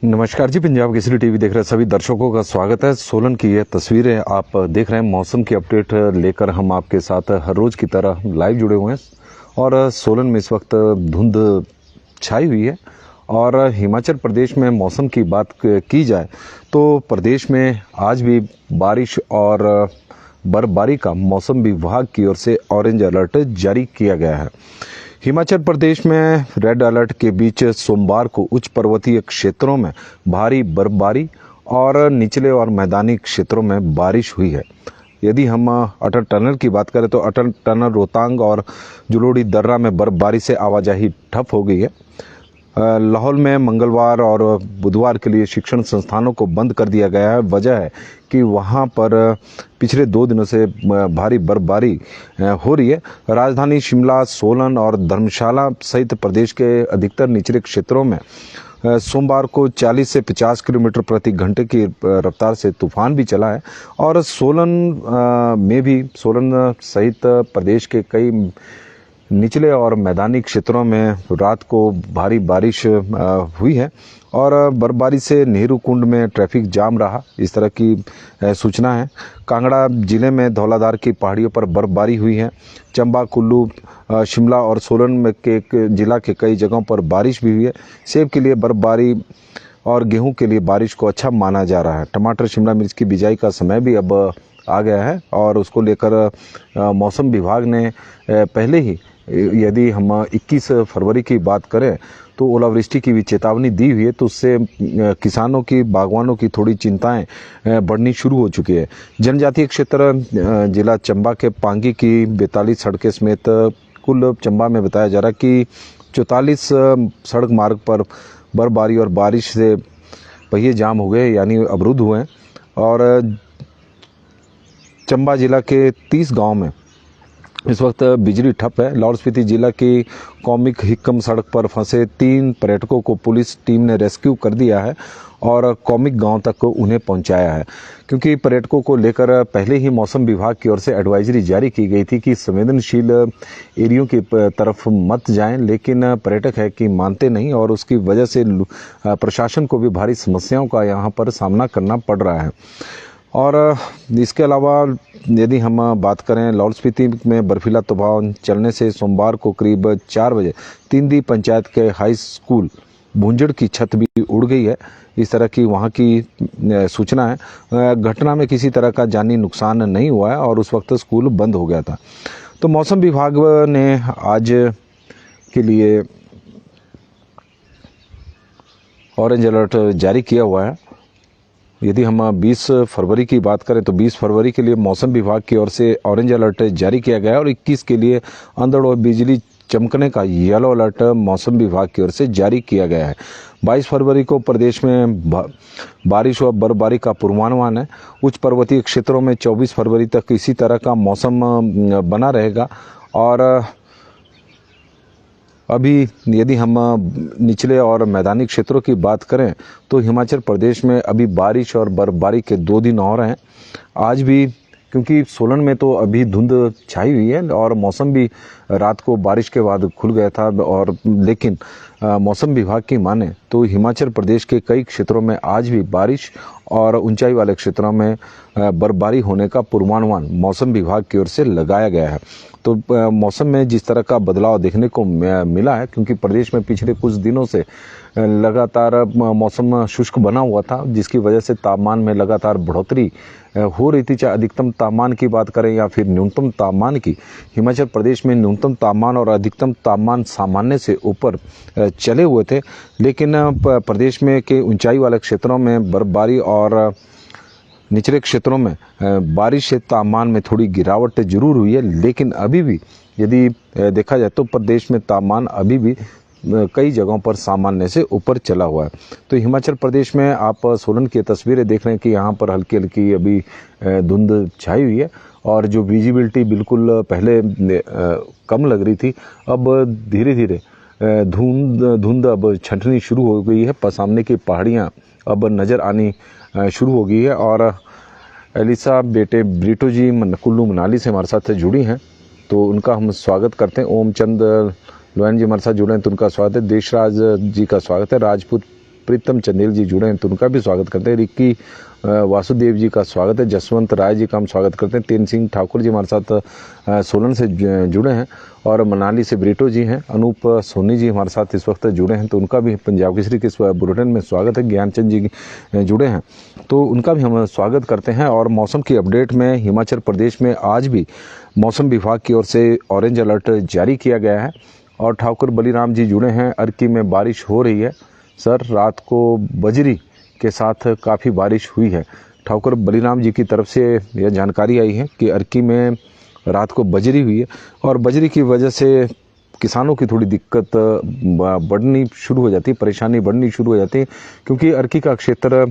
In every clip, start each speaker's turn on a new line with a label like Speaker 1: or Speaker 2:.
Speaker 1: नमस्कार जी, पंजाब केसरी टीवी देख रहे सभी दर्शकों का स्वागत है। सोलन की ये तस्वीरें आप देख रहे हैं। मौसम की अपडेट लेकर हम आपके साथ हर रोज की तरह लाइव जुड़े हुए हैं और सोलन में इस वक्त धुंध छाई हुई है। और हिमाचल प्रदेश में मौसम की बात की जाए तो प्रदेश में आज भी बारिश और बर्फबारी का मौसम विभाग की ओर से ऑरेंज अलर्ट जारी किया गया है। हिमाचल प्रदेश में रेड अलर्ट के बीच सोमवार को उच्च पर्वतीय क्षेत्रों में भारी बर्फबारी और निचले और मैदानी क्षेत्रों में बारिश हुई है। यदि हम अटल टनल की बात करें तो अटल टनल रोहतांग और जुलोड़ी दर्रा में बर्फबारी से आवाजाही ठप हो गई है। लाहौल में मंगलवार और बुधवार के लिए शिक्षण संस्थानों को बंद कर दिया गया है। वजह है कि वहां पर पिछले 2 दिनों से भारी बर्फबारी हो रही है। राजधानी शिमला, सोलन और धर्मशाला सहित प्रदेश के अधिकतर निचले क्षेत्रों में सोमवार को 40 से 50 किलोमीटर प्रति घंटे की रफ्तार से तूफान भी चला है। और सोलन में भी, सोलन सहित प्रदेश के कई निचले और मैदानी क्षेत्रों में रात को भारी बारिश हुई है और बर्फबारी से नेहरू कुंड में ट्रैफिक जाम रहा, इस तरह की सूचना है। कांगड़ा जिले में धौलाधार की पहाड़ियों पर बर्फबारी हुई है। चंबा, कुल्लू, शिमला और सोलन में के जिला के कई जगहों पर बारिश भी हुई है। सेब के लिए बर्फबारी और गेहूं के लिए बारिश को अच्छा माना जा रहा है। टमाटर, शिमला मिर्च की बिजाई का समय भी अब आ गया है और उसको लेकर मौसम विभाग ने पहले ही, यदि हम 21 फरवरी की बात करें तो ओलावृष्टि की भी चेतावनी दी हुई है। तो उससे किसानों की, बागवानों की थोड़ी चिंताएं बढ़नी शुरू हो चुकी है। जनजातीय क्षेत्र जिला चंबा के पांगी की 42 सड़कें समेत कुल चंबा में बताया जा रहा है कि 44 सड़क मार्ग पर बर्फबारी और बारिश से पहिए जाम हो गए, यानी अवरुद्ध हुए। और चंबा जिला के 30 गांव में इस वक्त बिजली ठप है। लाहौल स्पीति जिला की कॉमिक हिक्कम सड़क पर फंसे 3 पर्यटकों को पुलिस टीम ने रेस्क्यू कर दिया है और कॉमिक गांव तक उन्हें पहुंचाया है, क्योंकि पर्यटकों को लेकर पहले ही मौसम विभाग की ओर से एडवाइजरी जारी की गई थी कि संवेदनशील एरियो की तरफ मत जाएं, लेकिन पर्यटक है कि मानते नहीं और उसकी वजह से प्रशासन को भी भारी समस्याओं का यहाँ पर सामना करना पड़ रहा है। और इसके अलावा यदि हम बात करें, लाहौल स्पीति में बर्फीला तूफान चलने से सोमवार को करीब 4 बजे तिंदी पंचायत के हाई स्कूल भूंजड़ की छत भी उड़ गई है, इस तरह की वहां की सूचना है। घटना में किसी तरह का जानी नुकसान नहीं हुआ है और उस वक्त स्कूल बंद हो गया था। तो मौसम विभाग ने आज के लिए ऑरेंज अलर्ट जारी किया हुआ है। यदि हम 20 फरवरी की बात करें तो 20 फरवरी के लिए मौसम विभाग की ओर से ऑरेंज अलर्ट जारी किया गया है और 21 के लिए अंधड़ और बिजली चमकने का येलो अलर्ट मौसम विभाग की ओर से जारी किया गया है। 22 फरवरी को प्रदेश में बारिश और बर्फबारी का पूर्वानुमान है। उच्च पर्वतीय क्षेत्रों में 24 फरवरी तक इसी तरह का मौसम बना रहेगा। और अभी यदि हम निचले और मैदानी क्षेत्रों की बात करें तो हिमाचल प्रदेश में अभी बारिश और बर्फबारी के 2 दिन और हैं। आज भी, क्योंकि सोलन में तो अभी धुंध छाई हुई है और मौसम भी रात को बारिश के बाद खुल गया था, और लेकिन मौसम विभाग की माने तो हिमाचल प्रदेश के कई क्षेत्रों में आज भी बारिश और ऊंचाई वाले क्षेत्रों में बर्फबारी होने का पूर्वानुमान मौसम विभाग की ओर से लगाया गया है। तो मौसम में जिस तरह का बदलाव देखने को मिला है, क्योंकि प्रदेश में पिछले कुछ दिनों से लगातार मौसम शुष्क बना हुआ था, जिसकी वजह से तापमान में लगातार बढ़ोतरी हो रही थी। चाहे अधिकतम तापमान की बात करें या फिर न्यूनतम तापमान की, हिमाचल प्रदेश में न्यूनतम तापमान और अधिकतम तापमान सामान्य से ऊपर चले हुए थे। लेकिन प्रदेश में के ऊंचाई वाले क्षेत्रों में बर्फबारी और निचले क्षेत्रों में बारिश से तापमान में थोड़ी गिरावट जरूर हुई है। लेकिन अभी भी यदि देखा जाए तो प्रदेश में तापमान अभी भी कई जगहों पर सामान्य से ऊपर चला हुआ है। तो हिमाचल प्रदेश में आप सोलन की तस्वीरें देख रहे हैं कि यहाँ पर हल्की हल्की अभी धुंध छाई हुई है और जो विजिबिलिटी बिल्कुल पहले कम लग रही थी, अब धीरे धीरे धुंध अब छंटनी शुरू हो गई है। सामने की पहाड़ियाँ अब नज़र आनी शुरू हो गई है। और एलिसा बेटे ब्रिटो जी कुल्लू मनाली से हमारे साथ जुड़ी हैं, तो उनका हम स्वागत करते हैं। ओम चंद लोयन जी हमारे साथ जुड़े हैं तो उनका स्वागत है। देशराज जी का स्वागत है। राजपूत प्रीतम चंदेल जी जुड़े हैं तो उनका भी स्वागत करते हैं। रिक्की वासुदेव जी का स्वागत है। जसवंत राय जी का हम स्वागत करते हैं। तेन सिंह ठाकुर जी हमारे साथ सोलन से जुड़े हैं और मनाली से ब्रिटो जी हैं। अनूप सोनी जी हमारे साथ इस वक्त जुड़े हैं तो उनका भी पंजाब केसरी के बुलेटिन में स्वागत है। ज्ञानचंद जी जुड़े हैं तो उनका भी हम स्वागत करते हैं। और मौसम की अपडेट में हिमाचल प्रदेश में आज भी मौसम विभाग की ओर से ऑरेंज अलर्ट जारी किया गया है। और ठाकुर बलीराम जी जुड़े हैं। अर्की में बारिश हो रही है सर, रात को बजरी के साथ काफ़ी बारिश हुई है। ठाकुर बलीराम जी की तरफ से यह जानकारी आई है कि अर्की में रात को बजरी हुई है और बजरी की वजह से किसानों की थोड़ी दिक्कत बढ़नी शुरू हो जाती है, परेशानी बढ़नी शुरू हो जाती है, क्योंकि अर्की का क्षेत्र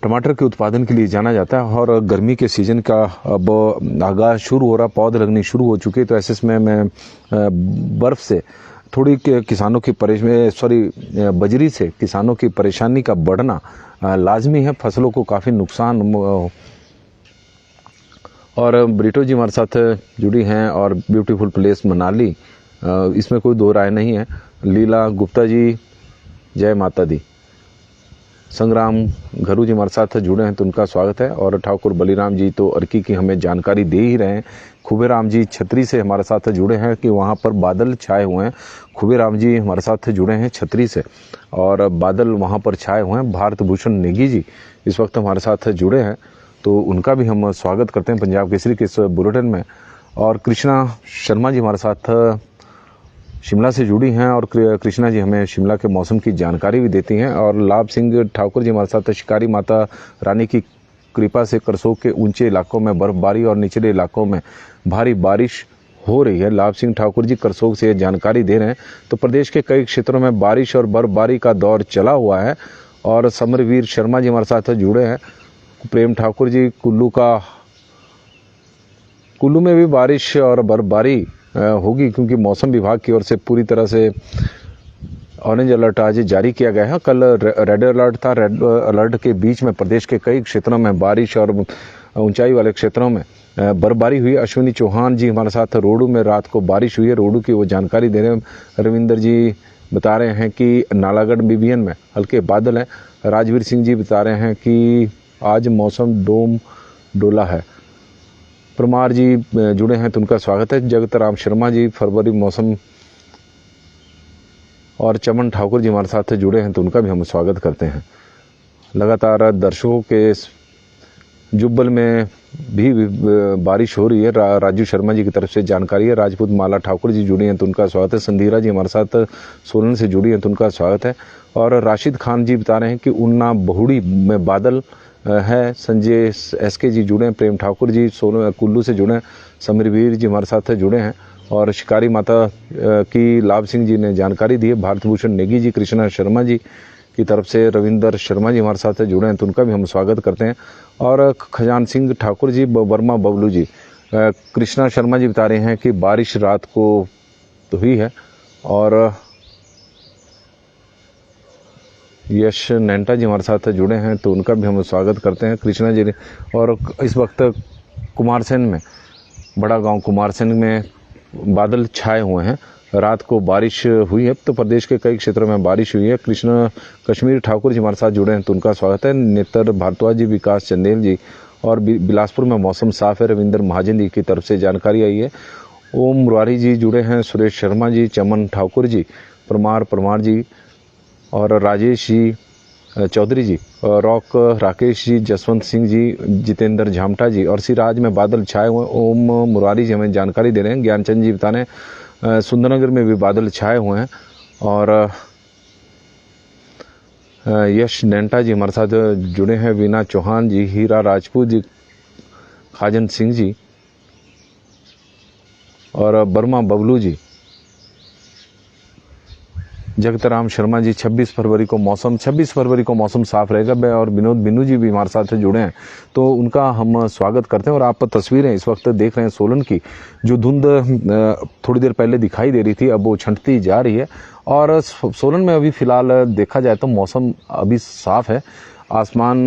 Speaker 1: टमाटर के उत्पादन के लिए जाना जाता है और गर्मी के सीज़न का अब आगाज़ शुरू हो रहा, पौध लगनी शुरू हो चुकी है। तो ऐसे में बर्फ़ से थोड़ी किसानों की बजरी से किसानों की परेशानी का बढ़ना लाजमी है, फसलों को काफ़ी नुकसान। और ब्रिटो जी हमारे साथ जुड़ी हैं और ब्यूटीफुल प्लेस मनाली, इसमें कोई दो राय नहीं है। लीला गुप्ता जी जय माता दी। संग्राम घरू जी हमारे साथ जुड़े हैं तो उनका स्वागत है। और ठाकुर बलीराम जी तो अर्की की हमें जानकारी दे ही रहे हैं। खुबेराम जी छतरी से हमारे साथ जुड़े हैं कि वहाँ पर बादल छाए हुए हैं। खुबेराम जी हमारे साथ जुड़े हैं छतरी से और बादल वहाँ पर छाए हुए हैं। भारत भूषण नेगी जी इस वक्त हमारे साथ जुड़े हैं तो उनका भी हम स्वागत करते हैं पंजाब केसरी के इस बुलेटिन में। और कृष्णा शर्मा जी हमारे साथ शिमला से जुड़ी हैं और कृष्णा जी हमें शिमला के मौसम की जानकारी भी देती हैं। और लाभ सिंह ठाकुर जी हमारे साथ शिकारी माता रानी की कृपा से करसोग के ऊंचे इलाकों में बर्फबारी और निचले इलाकों में भारी बारिश हो रही है। लाभ सिंह ठाकुर जी करसोग से जानकारी दे रहे हैं। तो प्रदेश के कई क्षेत्रों में बारिश और बर्फबारी का दौर चला हुआ है। और समरवीर शर्मा जी हमारे साथ जुड़े हैं। प्रेम ठाकुर जी कुल्लू में भी बारिश और बर्फबारी होगी, क्योंकि मौसम विभाग की ओर से पूरी तरह से ऑरेंज अलर्ट आज जारी किया गया है। कल रेड अलर्ट था। रेड अलर्ट के बीच में प्रदेश के कई क्षेत्रों में बारिश और ऊंचाई वाले क्षेत्रों में बर्फबारी हुई। अश्विनी चौहान जी हमारे साथ रोडू में रात को बारिश हुई है, रोडू की वो जानकारी दे रहे हैं। रविंदर जी बता रहे हैं कि नालागढ़ बीबीएन में हल्के बादल हैं। राजवीर सिंह जी बता रहे हैं कि आज मौसम डोला है। परमार जी जुड़े हैं तो उनका स्वागत है। जगत राम शर्मा जी फरवरी मौसम। और चमन ठाकुर जी हमारे साथ जुड़े हैं तो उनका भी हम स्वागत करते हैं। लगातार दर्शकों के जुब्बल में भी बारिश हो रही है। राजू शर्मा जी की तरफ से जानकारी है। राजपूत माला ठाकुर जी जुड़ी हैं तो उनका स्वागत है। संधीरा जी हमारे साथ सोलन से जुड़ी हैं तो उनका स्वागत है। और राशिद खान जी बता रहे हैं कि उन्ना बहुड़ी में बादल है। संजय एसके जी जुड़े हैं। प्रेम ठाकुर जी कुल्लू से जुड़े हैं। समीरवीर जी हमारे साथ जुड़े हैं। और शिकारी माता की लाभ सिंह जी ने जानकारी दी है। भारत भूषण नेगी जी कृष्णा शर्मा जी की तरफ से रविंदर शर्मा जी हमारे साथ जुड़े हैं तो उनका भी हम स्वागत करते हैं। और खजान सिंह ठाकुर जी वर्मा बबलू जी कृष्णा शर्मा जी बता रहे हैं कि बारिश रात को तो हुई है। और यश नैंटा जी हमारे साथ जुड़े हैं तो उनका भी हम स्वागत करते हैं। कृष्णा जी ने। और इस वक्त कुमारसैन में, बड़ा गांव कुमारसैन में बादल छाए हुए हैं। रात को बारिश हुई है तो प्रदेश के कई क्षेत्रों में बारिश हुई है। कृष्ण कश्मीर ठाकुर जी हमारे साथ जुड़े हैं तो उनका स्वागत है। नेतर भारद्वाज जी, विकास चंदेल जी। और बिलासपुर में मौसम साफ है। रविंदर महाजन जी की तरफ से जानकारी आई है। ओम मुरारी जी जुड़े हैं। सुरेश शर्मा जी, चमन ठाकुर जी, परमार जी और राजेश जी चौधरी जी, रॉक राकेश जी, जसवंत सिंह जी, जितेंद्र झामटा जी। और सिराज में बादल छाए हुए। ओम मुरारी जी हमें जानकारी दे रहे हैं। ज्ञानचंद जी बता रहे हैं सुंदरनगर में भी बादल छाए हुए हैं। और यश नैंटा जी हमारे साथ जुड़े हैं। वीना चौहान जी, हीरा राजपूत जी, खाजन सिंह जी और बर्मा बबलू जी, जगतराम शर्मा जी। 26 फरवरी को मौसम साफ रहेगा। और विनोद बिन्नू जी भी हमारे साथ जुड़े हैं तो उनका हम स्वागत करते हैं। और आप तस्वीरें इस वक्त देख रहे हैं सोलन की, जो धुंध थोड़ी देर पहले दिखाई दे रही थी अब वो छंटती जा रही है। और सोलन में अभी फ़िलहाल देखा जाए तो मौसम अभी साफ है। आसमान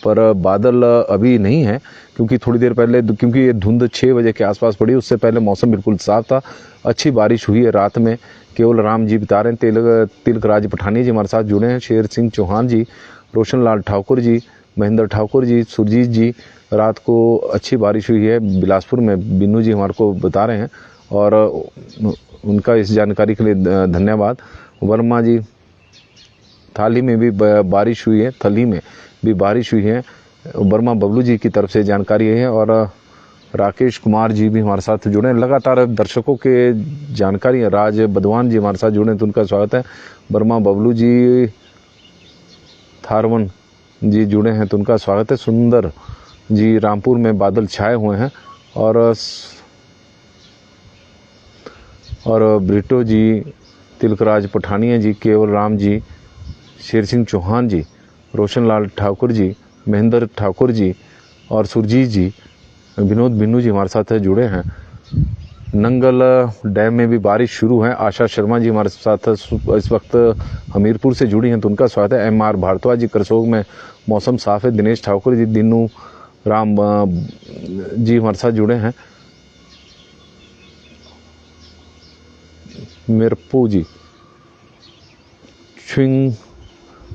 Speaker 1: पर बादल अभी नहीं है, क्योंकि थोड़ी देर पहले, क्योंकि ये धुंध 6 बजे के आसपास पड़ी, उससे पहले मौसम बिल्कुल साफ था। अच्छी बारिश हुई है रात में, केवल राम जी बता रहे हैं। तिलक राज पठानी जी हमारे साथ जुड़े हैं, शेर सिंह चौहान जी, रोशन लाल ठाकुर जी, महेंद्र ठाकुर जी, सुरजीत जी। रात को अच्छी बारिश हुई है बिलासपुर में, बिन्नू जी हमारे को बता रहे हैं और उनका इस जानकारी के लिए धन्यवाद। वर्मा जी, थाली में भी बारिश हुई है, थली में भी बारिश हुई है, वर्मा बबलू जी की तरफ से जानकारी है। और राकेश कुमार जी भी हमारे साथ जुड़े हैं। लगातार दर्शकों के जानकारी है। राज बदवान जी हमारे साथ जुड़े हैं तो उनका स्वागत है। वर्मा बबलू जी, थारवन जी जुड़े हैं तो उनका स्वागत है। सुंदर जी, रामपुर में बादल छाए हुए हैं। और ब्रिटो जी, तिलकराज पठानिया जी, केवल राम जी, शेर सिंह चौहान जी, रोशन लाल ठाकुर जी, महेंद्र ठाकुर जी और सुरजीत जी, विनोद बिन्नू जी हमारे साथ जुड़े हैं। नंगल डैम में भी बारिश शुरू है। आशा शर्मा जी हमारे साथ इस वक्त हमीरपुर से जुड़ी हैं तो उनका स्वागत है। MR भारद्वाज जी, करसोग में मौसम साफ है। दिनेश ठाकुर जी, दिनू राम जी हमारे साथ जुड़े हैं। मिरपू जी, स्विंग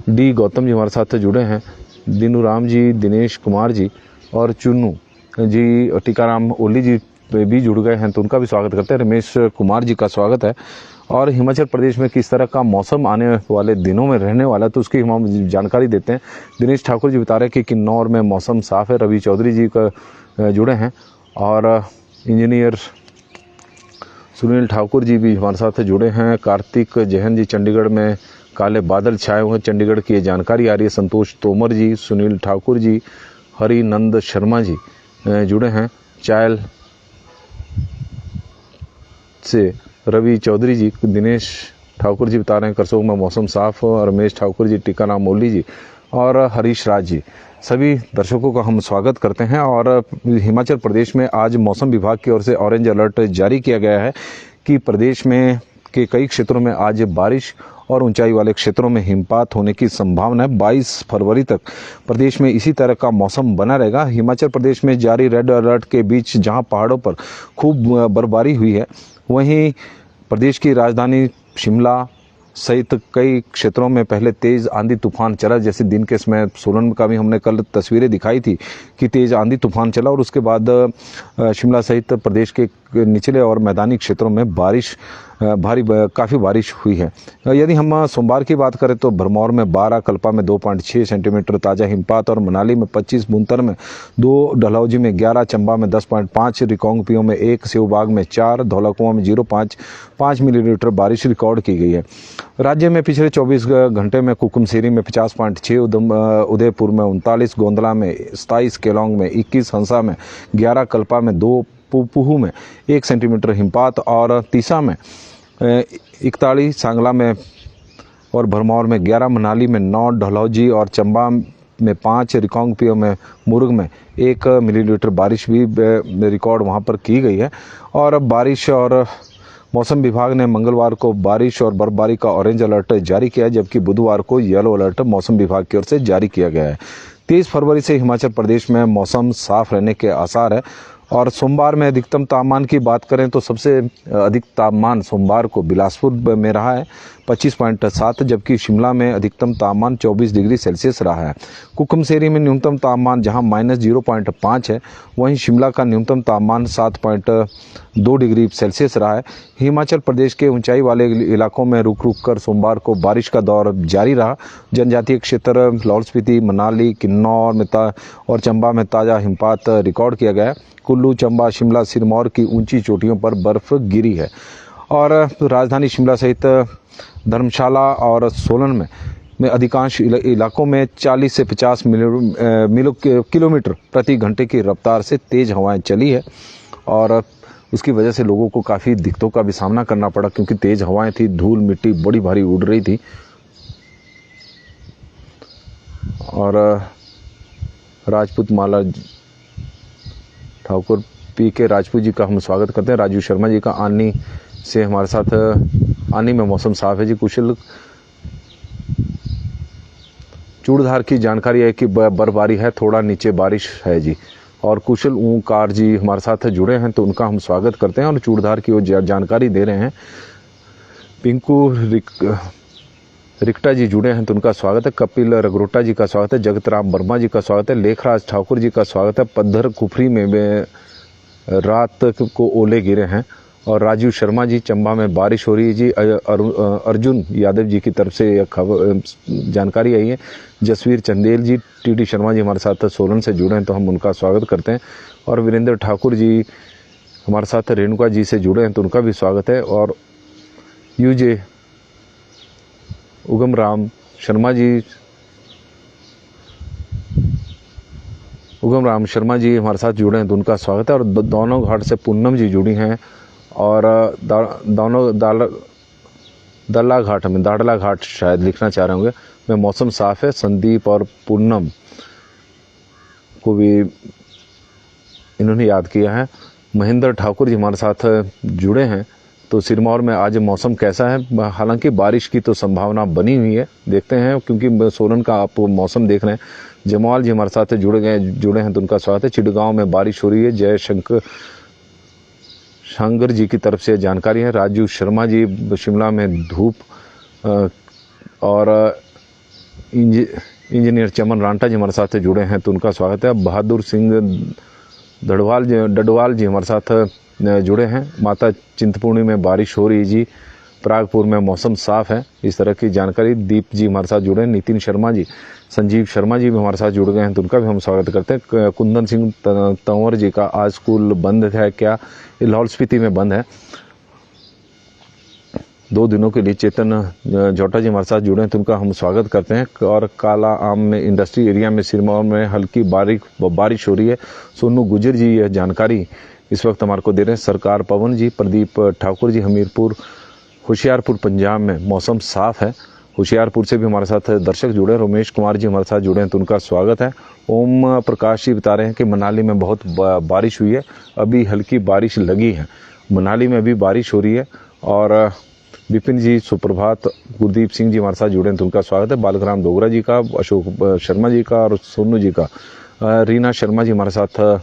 Speaker 1: डी गौतम जी हमारे साथ जुड़े हैं। दिनू राम जी, दिनेश कुमार जी और चुन्नू जी, टीकाराम ओली जी भी जुड़ गए हैं तो उनका भी स्वागत करते हैं। रमेश कुमार जी का स्वागत है। और हिमाचल प्रदेश में किस तरह का मौसम आने वाले दिनों में रहने वाला है तो उसकी हम जानकारी देते हैं। दिनेश ठाकुर जी बता रहे हैं कि किन्नौर में मौसम साफ है। रवि चौधरी जी का जुड़े हैं और इंजीनियर सुनील ठाकुर जी भी हमारे साथ जुड़े हैं। कार्तिक जैन जी, चंडीगढ़ में काले बादल छाए हुए हैं, चंडीगढ़ की ये जानकारी आ रही है। संतोष तोमर जी, सुनील ठाकुर जी, हरिनंद शर्मा जी जुड़े हैं। चायल से रवि चौधरी जी, दिनेश ठाकुर जी बता रहे हैं करसोग में मौसम साफ हो। रमेश ठाकुर जी, टीकाराम मोली जी और हरीश राज जी, सभी दर्शकों का हम स्वागत करते हैं। और हिमाचल प्रदेश में आज मौसम विभाग की ओर से ऑरेंज अलर्ट जारी किया गया है कि प्रदेश में के कई क्षेत्रों में आज बारिश और ऊंचाई वाले क्षेत्रों में हिमपात होने की संभावना है। 22 फरवरी तक प्रदेश में इसी तरह का मौसम बना रहेगा। हिमाचल प्रदेश में जारी रेड अलर्ट के बीच जहां पहाड़ों पर खूब बर्फबारी हुई है, वहीं प्रदेश की राजधानी शिमला सहित कई क्षेत्रों में पहले तेज आंधी तूफान चला। जैसे दिन के समय सोलन का भी हमने कल तस्वीरें दिखाई थी कि तेज आंधी तूफान चला और उसके बाद शिमला सहित प्रदेश के निचले और मैदानी क्षेत्रों में बारिश काफ़ी बारिश हुई है। यदि हम सोमवार की बात करें तो भरमौर में 12, कल्पा में 2.6 सेंटीमीटर ताज़ा हिमपात और मनाली में 25, बुनतर में 2, डलहौजी में 11, चंबा में 10.5, रिकांगपिओ में 1, सेवबाग में 4, धौलाकुआं में 0.5 मिलीमीटर बारिश रिकॉर्ड की गई है। राज्य में पिछले 24 घंटे में कुकुमसेरी में 50.6, उदयपुर में 39, गोंदला में 27, केलोंग में 21, हंसा में 11, कल्पा में 2, पुहू में 1 सेंटीमीटर हिमपात और तीसा में 41, सांगला में और भरमौर में 11, मनाली में 9, डलहौजी और चंबा में 5, रिकांगपिओ में मुर्ग में 1 मिलीमीटर बारिश भी रिकॉर्ड वहां पर की गई है। और बारिश और मौसम विभाग ने मंगलवार को बारिश और बर्फबारी का ऑरेंज अलर्ट जारी किया है, जबकि बुधवार को येलो अलर्ट मौसम विभाग की ओर से जारी किया गया है। 23 फरवरी से हिमाचल प्रदेश में मौसम साफ रहने के आसार है। और सोमवार में अधिकतम तापमान की बात करें तो सबसे अधिक तापमान सोमवार को बिलासपुर में रहा है 25.7, जबकि शिमला में अधिकतम तापमान 24 डिग्री सेल्सियस रहा है। कुकुमसेरी में न्यूनतम तापमान जहां -0.5 है, वहीं शिमला का न्यूनतम तापमान 7.2 डिग्री सेल्सियस रहा है। हिमाचल प्रदेश के ऊंचाई वाले इलाकों में रुक रुक कर सोमवार को बारिश का दौर जारी रहा। जनजातीय क्षेत्र लाहौल स्पीति, मनाली, किन्नौर और चंबा में ताज़ा हिमपात रिकॉर्ड किया गया है। कुल्लू, चंबा, शिमला, सिरमौर की ऊंची चोटियों पर बर्फ गिरी है। और राजधानी शिमला सहित धर्मशाला और सोलन में अधिकांश इलाकों में 40 से 50 किलोमीटर प्रति घंटे की रफ्तार से तेज हवाएं चली है और उसकी वजह से लोगों को काफ़ी दिक्कतों का भी सामना करना पड़ा, क्योंकि तेज हवाएं थी, धूल मिट्टी बड़ी भारी उड़ रही थी। और राजपूत माला ठाकुर PK राजपूत जी का हम स्वागत करते हैं। राजू शर्मा जी का आनी से हमारे साथ, आनी में मौसम साफ है जी। कुशल चूड़धार की जानकारी है कि बर्फबारी है, थोड़ा नीचे बारिश है जी। और कुशल ओंकार जी हमारे साथ जुड़े हैं तो उनका हम स्वागत करते हैं और चूड़धार की वो जानकारी दे रहे हैं। पिंकू रिक्टा जी जुड़े हैं तो उनका स्वागत है। कपिल रगरोटा जी का स्वागत है। जगत राम वर्मा जी का स्वागत है। लेखराज ठाकुर जी का स्वागत है। पद्धर कुफरी में रात को ओले गिरे हैं। और राजीव शर्मा जी, चंबा में बारिश हो रही है जी। अर्जुन यादव जी की तरफ से यह खबर जानकारी आई है। जसवीर चंदेल जी, टीडी शर्मा जी हमारे साथ सोलन से जुड़े हैं तो हम उनका स्वागत करते हैं। और वीरेंद्र ठाकुर जी हमारे साथ रेणुका जी से जुड़े हैं तो उनका भी स्वागत है। और यूजे उगम राम शर्मा जी हमारे साथ जुड़े हैं तो उनका स्वागत है। और दोनों घाट से पूनम जी जुड़ी हैं। और दाड़ला घाट शायद लिखना चाह रहे होंगे में मौसम साफ है। संदीप और पूनम को भी इन्होंने याद किया है। महेंद्र ठाकुर जी हमारे साथ जुड़े हैं तो सिरमौर में आज मौसम कैसा है। हालांकि बारिश की तो संभावना बनी हुई है, देखते हैं क्योंकि सोलन का आप मौसम देख रहे हैं। जमाल जी हमारे साथ जुड़े हैं तो उनका स्वागत है। चिड़गांव में बारिश हो रही है। जय शंकर जी की तरफ से जानकारी है। राजू शर्मा जी शिमला में धूप। और इंजीनियर चमन रांटा जी हमारे साथ जुड़े हैं तो उनका स्वागत है। बहादुर सिंह डडवाल जी हमारे साथ जुड़े हैं। माता चिंतपूर्णी में बारिश हो रही है जी। प्रागपुर में मौसम साफ है, इस तरह की जानकारी। दीप जी हमारे साथ जुड़े हैं। नितिन शर्मा जी, संजीव शर्मा जी भी हमारे साथ जुड़ गए हैं तो उनका भी हम स्वागत करते हैं। कुंदन सिंह तंवर जी का आज स्कूल बंद है क्या? लाहौल स्पीति में बंद है 2 दिनों के लिए। चेतन जोटा जी हमारे साथ जुड़े हैं तो उनका हम स्वागत करते हैं। और काला आम में इंडस्ट्री एरिया में सिरमौर में हल्की बारिश हो रही है। सोनू गुजर जी यह जानकारी इस वक्त हमारे को दे रहे हैं। सरकार पवन जी, प्रदीप ठाकुर जी हमीरपुर होशियारपुर पंजाब में मौसम साफ है। होशियारपुर से भी हमारे साथ दर्शक जुड़े हैं। रमेश कुमार जी हमारे साथ जुड़े हैं तो उनका स्वागत है। ओम प्रकाश जी बता रहे हैं कि मनाली में बहुत बारिश हुई है, अभी हल्की बारिश लगी है। मनाली में अभी बारिश हो रही है। और विपिन जी सुप्रभात। गुरदीप सिंह जी हमारे साथ जुड़े हैं तो उनका स्वागत है। बालकराम डोगरा जी का, अशोक शर्मा जी का और सोनू जी का। रीना शर्मा जी हमारे साथ।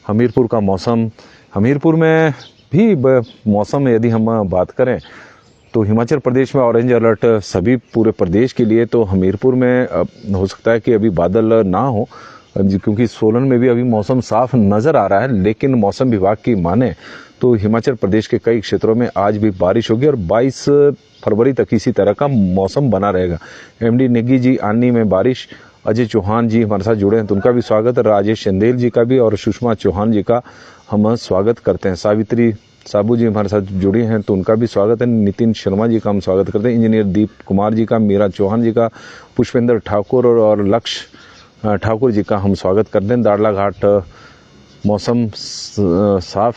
Speaker 1: हमीरपुर का मौसम, हमीरपुर में भी मौसम यदि हम बात करें तो हिमाचल प्रदेश में ऑरेंज अलर्ट सभी पूरे प्रदेश के लिए। तो हमीरपुर में हो सकता है कि अभी बादल ना हो क्योंकि सोलन में भी अभी मौसम साफ नज़र आ रहा है। लेकिन मौसम विभाग की माने तो हिमाचल प्रदेश के कई क्षेत्रों में आज भी बारिश होगी और 22 फरवरी तक इसी तरह का मौसम बना रहेगा। एमडी नेगी जी, आनी में बारिश। अजय चौहान जी हमारे साथ जुड़े हैं तो उनका भी स्वागत है। राजेश चंदेल जी का भी और सुषमा चौहान जी का हम स्वागत करते हैं। सावित्री साबू जी हमारे साथ जुड़ी हैं तो उनका भी स्वागत है। नितिन शर्मा जी का हम स्वागत करते हैं। इंजीनियर दीप कुमार जी का, मीरा चौहान जी का, पुष्पेंद्र ठाकुर और लक्ष्य ठाकुर जी का हम स्वागत करते हैं। दाड़ला घाट मौसम साफ।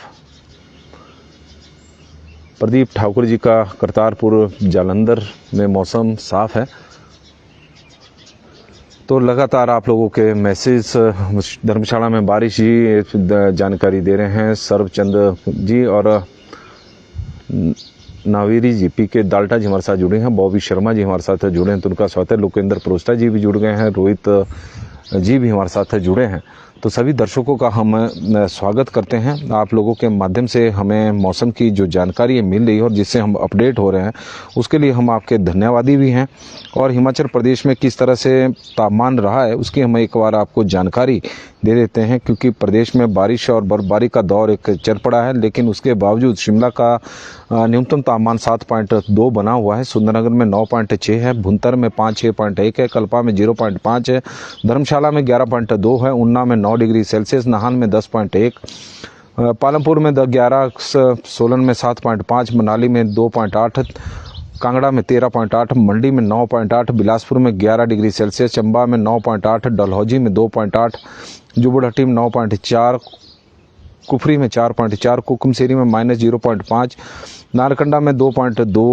Speaker 1: प्रदीप ठाकुर जी का करतारपुर जालंधर में मौसम साफ है। तो लगातार आप लोगों के मैसेज धर्मशाला में बारिश जी जानकारी दे रहे हैं सर्वचंद जी और नावेरी जी। पीके दाल्टा जी हमारे साथ जुड़े हैं। बॉबी शर्मा जी हमारे साथ जुड़े हैं तो उनका स्वागत है। लोकेंद्र प्रोस्टा जी भी जुड़ गए हैं। रोहित जी भी हमारे साथ जुड़े हैं। तो सभी दर्शकों का हम स्वागत करते हैं। आप लोगों के माध्यम से हमें मौसम की जो जानकारी मिल रही है और जिससे हम अपडेट हो रहे हैं उसके लिए हम आपके धन्यवादी भी हैं। और हिमाचल प्रदेश में किस तरह से तापमान रहा है उसकी हम एक बार आपको जानकारी दे देते हैं क्योंकि प्रदेश में बारिश और बर्फबारी का दौर एक चल पड़ा है। लेकिन उसके बावजूद शिमला का न्यूनतम तापमान 7.2 बना हुआ है। सुंदरनगर में 9.6 है। भुंतर में 6.1 है। कल्पा में 0.5 है। धर्मशाला में 11.2 है। ऊना में 9 डिग्री सेल्सियस। नाहन में 10.1, पालमपुर में 11, सोलन में 7.5, मनाली में 2.8, कांगड़ा में 13.8, मंडी में 9.8, बिलासपुर में 11 डिग्री सेल्सियस, चंबा में 9.8, डलहौजी में 2.8, जुबड़हट्टी में 9.4, कुफरी में 4.4, कुकुमसेरी में -0.5, नारकंडा में 2.2,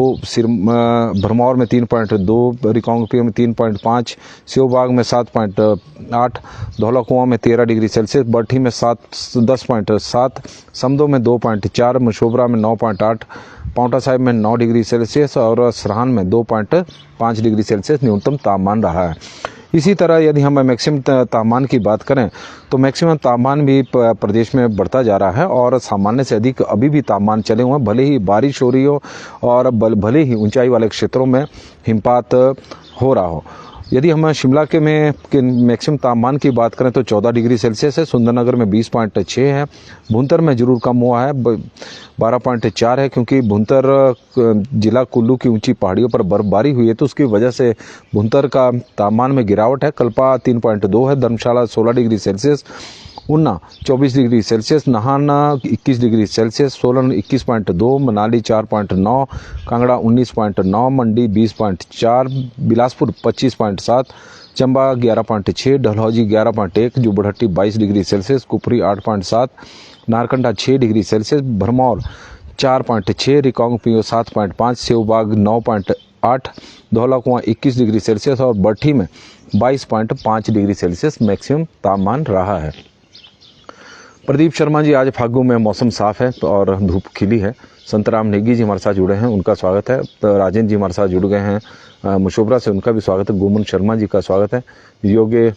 Speaker 1: भरमौर में 3.2, रिकांगपिओ में 3.5, सेवबाग में 7.8, धौलाकुआं में 13 डिग्री सेल्सियस, बरठी में 10.7, समदो में 2.4, मशोबरा में 9.8, पांवटा साहिब में 9 डिग्री सेल्सियस और सराहन में 2.5 डिग्री सेल्सियस न्यूनतम तापमान रहा है। इसी तरह यदि हम मैक्सिमम तापमान की बात करें तो मैक्सिमम तापमान भी प्रदेश में बढ़ता जा रहा है और सामान्य से अधिक अभी भी तापमान चले हुए हैं, भले ही बारिश हो रही हो और भले ही ऊंचाई वाले क्षेत्रों में हिमपात हो रहा हो। यदि हम शिमला के मैक्सिमम तापमान की बात करें तो 14 डिग्री सेल्सियस है, सुंदरनगर में 20.6 है, भुंतर में जरूर कम हुआ है, 12.4 है, क्योंकि भुंतर जिला कुल्लू की ऊंची पहाड़ियों पर बर्फबारी हुई है तो उसकी वजह से भुंतर का तापमान में गिरावट है। कल्पा 3.2 है, Dharamshala 16 degree Celsius, Una 24 degree Celsius, Nahan 21 degree Celsius, Solan 21.2, Manali 4.9, Kangra 19.9, Mandi 20.4, Bilaspur 25.7, Chamba 11.6, Dalhousie 11.1, Jubbarhatti 22 degree Celsius, Kufri 8.7, Narkanda 6 degree Celsius, Bharmour 4.6, Reckong Peo 7.5, Seobagh 9.8, Dhaulakuan 21 degree Celsius और बट्ठी में 22.5 डिग्री सेल्सियस मैक्सिमम तापमान रहा है। प्रदीप शर्मा जी, आज फागू में मौसम साफ है और धूप खिली है। संतराम नेगी जी हमारे साथ जुड़े हैं, उनका स्वागत है। तो राजेंद्र जी हमारे साथ जुड़ गए हैं मशोबरा से, उनका भी स्वागत है। गोमन शर्मा जी का स्वागत है। योगे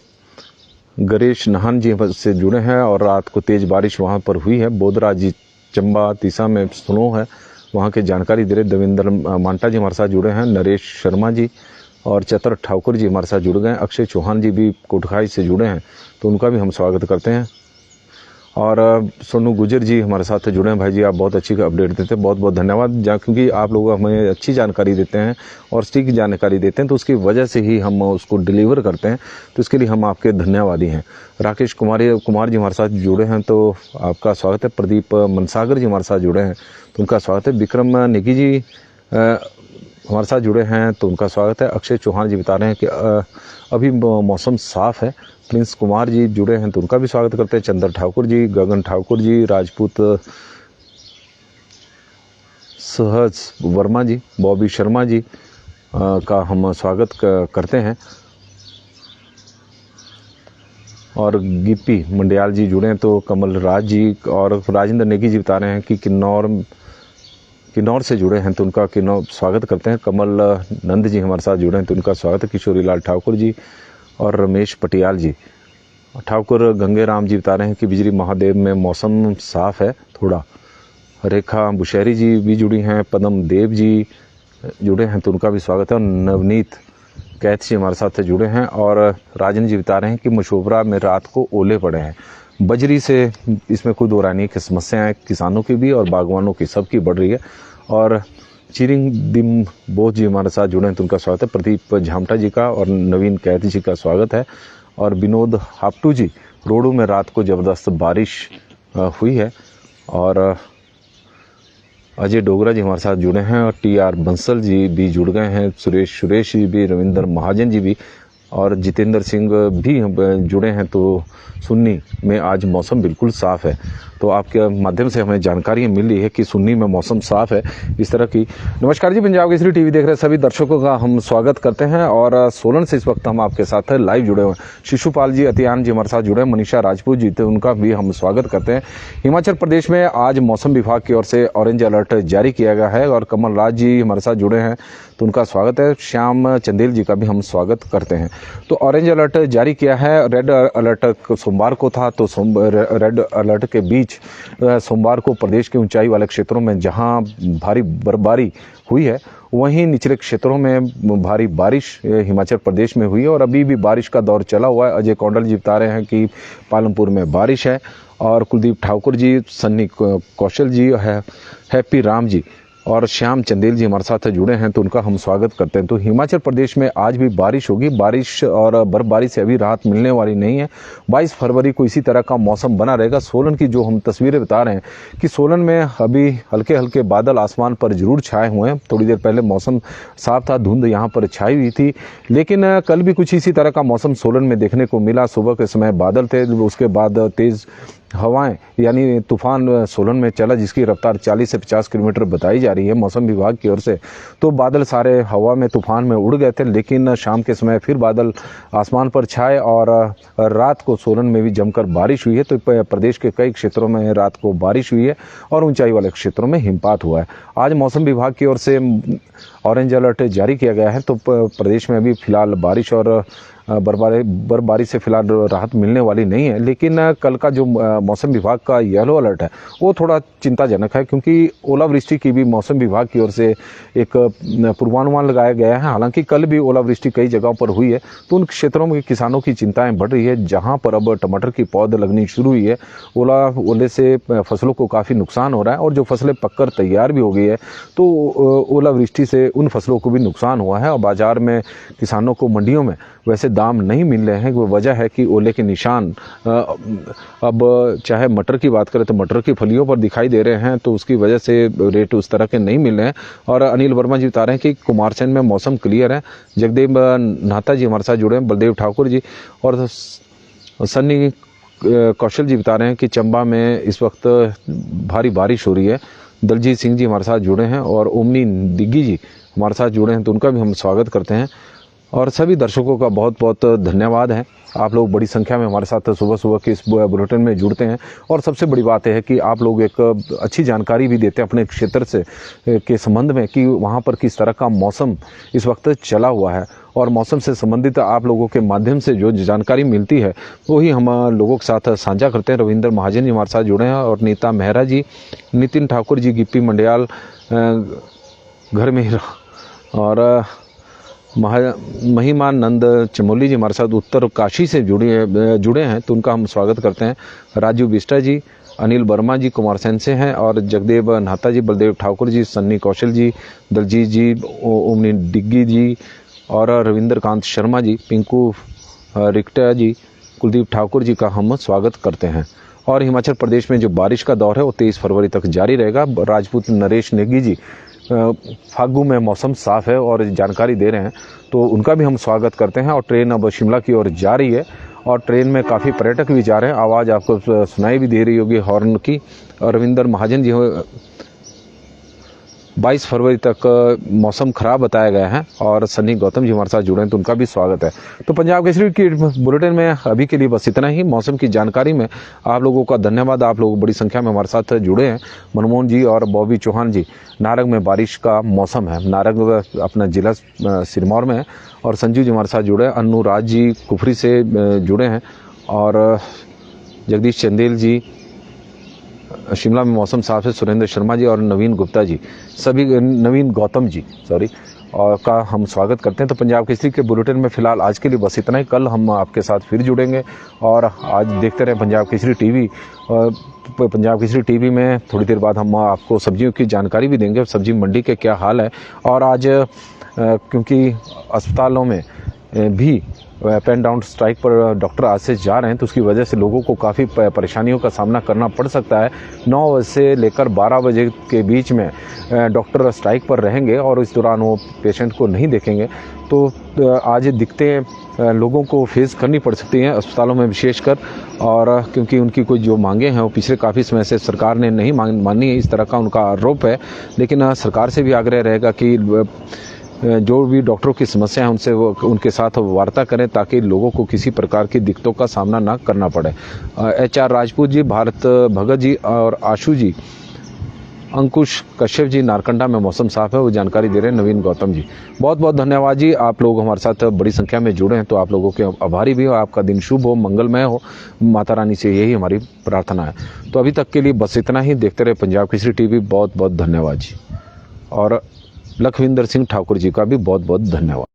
Speaker 1: गणेश नाहन जी से जुड़े हैं और रात को तेज बारिश वहां पर हुई है। बोधरा जी चंबा तीसा में स्नो है, वहाँ की जानकारी दे रहे। देवेंद्र मांटा जी हमारे साथ जुड़े हैं। नरेश शर्मा जी और चतर ठाकुर जी हमारे साथ जुड़ गए हैं। अक्षय चौहान जी भी कोटखाई से जुड़े हैं, तो उनका भी हम स्वागत करते हैं। और सोनू गुजर जी हमारे साथ जुड़े हैं। भाई जी, आप बहुत अच्छी अपडेट देते हैं, बहुत बहुत धन्यवाद। क्योंकि आप लोग हमें अच्छी जानकारी देते हैं और सटीक जानकारी देते हैं, तो उसकी वजह से ही हम उसको डिलीवर करते हैं, तो इसके लिए हम आपके धन्यवादी हैं। राकेश कुमार जी हमारे साथ जुड़े हैं, तो आपका स्वागत है। प्रदीप मनसागर जी हमारे साथ जुड़े हैं, तो उनका स्वागत है। विक्रम नेगी जी हमारे साथ जुड़े हैं, तो उनका स्वागत है। अक्षय चौहान जी बता रहे हैं कि अभी मौसम साफ है। प्रिंस कुमार जी जुड़े हैं, तो उनका भी स्वागत करते हैं। चंद्र ठाकुर जी, गगन ठाकुर जी, राजपूत सहज वर्मा जी, बॉबी शर्मा जी का हम स्वागत करते हैं। और गिप्पी मंडियाल जी जुड़े हैं, तो कमल राज जी और राजेंद्र नेगी जी बता रहे हैं कि किन्नौर से जुड़े हैं, तो उनका स्वागत करते हैं। कमल नंद जी हमारे साथ जुड़े हैं, तो उनका स्वागत है। किशोरी लाल ठाकुर जी और रमेश पटियाल जी। ठाकुर गंगे राम जी बता रहे हैं कि बिजली महादेव में मौसम साफ है थोड़ा। रेखा बुशहरी जी भी जुड़ी हैं। पदम देव जी जुड़े हैं, तो उनका भी स्वागत है। और नवनीत कैथ जी हमारे साथ जुड़े हैं। और राजन जी बता रहे हैं कि मशोबरा में रात को ओले पड़े हैं। बजरी से इसमें कोई दो रानी की समस्याएं किसानों की भी और बागवानों की सबकी बढ़ रही है। और चिरिंग दिम बोध जी हमारे साथ जुड़े हैं, तो उनका स्वागत है। प्रदीप झामटा जी का और नवीन कैथ जी का स्वागत है। और विनोद हाप्टू जी, रोडों में रात को ज़बरदस्त बारिश हुई है। और अजय डोगरा जी हमारे साथ जुड़े हैं। और TR बंसल जी भी जुड़ गए हैं। सुरेश जी भी, रविंद्र महाजन जी भी और जितेंद्र सिंह भी जुड़े हैं। तो सुन्नी में आज मौसम बिल्कुल साफ़ है, तो आपके माध्यम से हमें जानकारी मिल रही है कि सुन्नी में मौसम साफ़ है इस तरह की। नमस्कार जी, पंजाब केसरी टीवी देख रहे सभी दर्शकों का हम स्वागत करते हैं। और सोलन से इस वक्त हम आपके साथ लाइव जुड़े हुए हैं। शिशुपाल जी, अतियान जी हमारे साथ जुड़े हैं। मनीषा राजपूत जी, तो उनका भी हम स्वागत करते हैं। हिमाचल प्रदेश में आज मौसम विभाग की ओर से ऑरेंज अलर्ट जारी किया गया है और कमल राज जी हमारे साथ जुड़े हैं, तो उनका स्वागत है। श्याम चंदेल जी का भी हम स्वागत करते हैं। तो ऑरेंज अलर्ट जारी किया है। रेड अलर्ट सोमवार को था, तो रेड अलर्ट के बीच सोमवार को प्रदेश के ऊंचाई वाले क्षेत्रों में जहां भारी बर्फबारी हुई है, वहीं निचले क्षेत्रों में भारी बारिश हिमाचल प्रदेश में हुई है और अभी भी बारिश का दौर चला हुआ है। अजय कौंडल जी बता रहे हैं कि पालमपुर में बारिश है। और कुलदीप ठाकुर जी, सन्नी कौशल जी, हैप्पी राम जी और श्याम चंदेल जी हमारे साथ जुड़े हैं, तो उनका हम स्वागत करते हैं। तो हिमाचल प्रदेश में आज भी बारिश होगी। बारिश और बर्फबारी से अभी राहत मिलने वाली नहीं है। 22 फरवरी को इसी तरह का मौसम बना रहेगा। सोलन की जो हम तस्वीरें बता रहे हैं कि सोलन में अभी हल्के हल्के बादल आसमान पर जरूर छाए हुए हैं। थोड़ी देर पहले मौसम साफ था, धुंध यहाँ पर छाई हुई थी, लेकिन कल भी कुछ इसी तरह का मौसम सोलन में देखने को मिला। सुबह के समय बादल थे, उसके बाद तेज हवाएं यानी तूफान सोलन में चला, जिसकी रफ्तार 40 से 50 किलोमीटर बताई जा रही है मौसम विभाग की ओर से। तो बादल सारे हवा में तूफान में उड़ गए थे, लेकिन शाम के समय फिर बादल आसमान पर छाए और रात को सोलन में भी जमकर बारिश हुई है। तो प्रदेश के कई क्षेत्रों में रात को बारिश हुई है और ऊंचाई वाले क्षेत्रों में हिमपात हुआ है। आज मौसम विभाग की ओर से ऑरेंज अलर्ट जारी किया गया है। तो प्रदेश में अभी फिलहाल बारिश और बर्फबारी से फिलहाल राहत मिलने वाली नहीं है, लेकिन कल का जो मौसम विभाग का येलो अलर्ट है वो थोड़ा चिंताजनक है, क्योंकि ओलावृष्टि की भी मौसम विभाग की ओर से एक पूर्वानुमान लगाया गया है। हालांकि कल भी ओलावृष्टि कई जगहों पर हुई है, तो उन क्षेत्रों में किसानों की चिंताएं बढ़ रही है जहां पर अब टमाटर की पौध लगनी शुरू हुई है। ओले से फसलों को काफ़ी नुकसान हो रहा है, और जो फसलें पककर तैयार भी हो गई है तो ओलावृष्टि से उन फसलों को भी नुकसान हुआ है। और बाजार में किसानों को मंडियों में वैसे दाम नहीं मिल रहे हैं। वो वजह है कि ओले के निशान अब चाहे मटर की बात करें तो मटर की फलियों पर दिखाई दे रहे हैं, तो उसकी वजह से रेट उस तरह के नहीं मिल रहे हैं। और अनिल वर्मा जी बता रहे हैं कि कुमारसैन में मौसम क्लियर है। जगदेव नाथा जी हमारे साथ जुड़े हैं, बलदेव ठाकुर जी और सन्नी कौशल जी बता रहे हैं कि चंबा में इस वक्त भारी बारिश हो रही है। दलजीत सिंह जी हमारे साथ जुड़े हैं और ओमनी दिग्गी जी हमारे साथ जुड़े हैं, तो उनका भी हम स्वागत करते हैं। और सभी दर्शकों का बहुत बहुत धन्यवाद है। आप लोग बड़ी संख्या में हमारे साथ सुबह सुबह के इस बुलेटिन में जुड़ते हैं, और सबसे बड़ी बात है कि आप लोग एक अच्छी जानकारी भी देते हैं अपने क्षेत्र से के संबंध में कि वहाँ पर किस तरह का मौसम इस वक्त चला हुआ है। और मौसम से संबंधित आप लोगों के माध्यम से जो जानकारी मिलती है वही हम लोगों के साथ साझा करते हैं। रविंद्र महाजन जी हमारे साथ जुड़े हैं, और नीता मेहरा जी, नितिन ठाकुर जी, गिप्पी मंडियाल घर में, और महिमानंद चमोली जी हमारे साथ उत्तर काशी से जुड़े हैं, तो उनका हम स्वागत करते हैं। राजू बिस्टा जी, अनिल वर्मा जी कुमारसैन से हैं, और जगदेव नाथा जी, बलदेव ठाकुर जी, सन्नी कौशल जी, दलजीत जी, ओमनी डिग्गी जी और रविंद्र कांत शर्मा जी, पिंकू रिक्टा जी, कुलदीप ठाकुर जी का हम स्वागत करते हैं। और हिमाचल प्रदेश में जो बारिश का दौर है वो 23 फरवरी तक जारी रहेगा। राजपूत नरेश नेगी जी फागू में मौसम साफ है और जानकारी दे रहे हैं, तो उनका भी हम स्वागत करते हैं। और ट्रेन अब शिमला की ओर जा रही है, और ट्रेन में काफ़ी पर्यटक भी जा रहे हैं। आवाज़ आपको सुनाई भी दे रही होगी हॉर्न की। और रविंद्र महाजन जी 22 फरवरी तक मौसम खराब बताया गया है, और सन्नी गौतम जी हमारे साथ जुड़े हैं, तो उनका भी स्वागत है। तो पंजाब केसरी की बुलेटिन में अभी के लिए बस इतना ही। मौसम की जानकारी में आप लोगों का धन्यवाद। आप लोग बड़ी संख्या में हमारे साथ जुड़े हैं। मनमोहन जी और बॉबी चौहान जी, नारंग में बारिश का मौसम है। नारंग अपना जिला सिरमौर में है, और संजू जी हमारे साथ जुड़े हैं। अनुराज जी कुफरी से जुड़े हैं, और जगदीश चंदेल जी शिमला में मौसम साफ है। सुरेंद्र शर्मा जी और नवीन गुप्ता जी, सभी नवीन गौतम जी और का हम स्वागत करते हैं। तो पंजाब केसरी के बुलेटिन में फिलहाल आज के लिए बस इतना ही। कल हम आपके साथ फिर जुड़ेंगे, और आज देखते रहें पंजाब केसरी टीवी। पंजाब केसरी टीवी में थोड़ी देर बाद हम आपको सब्जियों की जानकारी भी देंगे, सब्जी मंडी के क्या हाल है। और आज क्योंकि अस्पतालों में भी पेन डाउन स्ट्राइक पर डॉक्टर आज से जा रहे हैं, तो उसकी वजह से लोगों को काफ़ी परेशानियों का सामना करना पड़ सकता है। 9 बजे से लेकर 12 बजे के बीच में डॉक्टर स्ट्राइक पर रहेंगे, और इस दौरान वो पेशेंट को नहीं देखेंगे। तो आज दिक्कतें लोगों को फेस करनी पड़ सकती हैं अस्पतालों में विशेषकर, और क्योंकि उनकी कुछ जो मांगे हैं वो पिछले काफ़ी समय से सरकार ने नहीं मानी है, इस तरह का उनका आरोप है। लेकिन सरकार से भी आग्रह रहेगा कि जो भी डॉक्टरों की समस्या है उनसे वो उनके साथ वार्ता करें, ताकि लोगों को किसी प्रकार की दिक्कतों का सामना ना करना पड़े। HR राजपूत जी, भारत भगत जी और आशु जी, अंकुश कश्यप जी, नारकंडा में मौसम साफ है, वो जानकारी दे रहे हैं। नवीन गौतम जी, बहुत बहुत धन्यवाद जी। आप लोग हमारे साथ बड़ी संख्या में जुड़े हैं, तो आप लोगों के आभारी भी हो। आपका दिन शुभ हो, मंगलमय हो, माता रानी से यही हमारी प्रार्थना है। तो अभी तक के लिए बस इतना ही। देखते रहे पंजाब केसरी टीवी। बहुत बहुत धन्यवाद जी। और लखविंदर सिंह ठाकुर जी का भी बहुत बहुत धन्यवाद।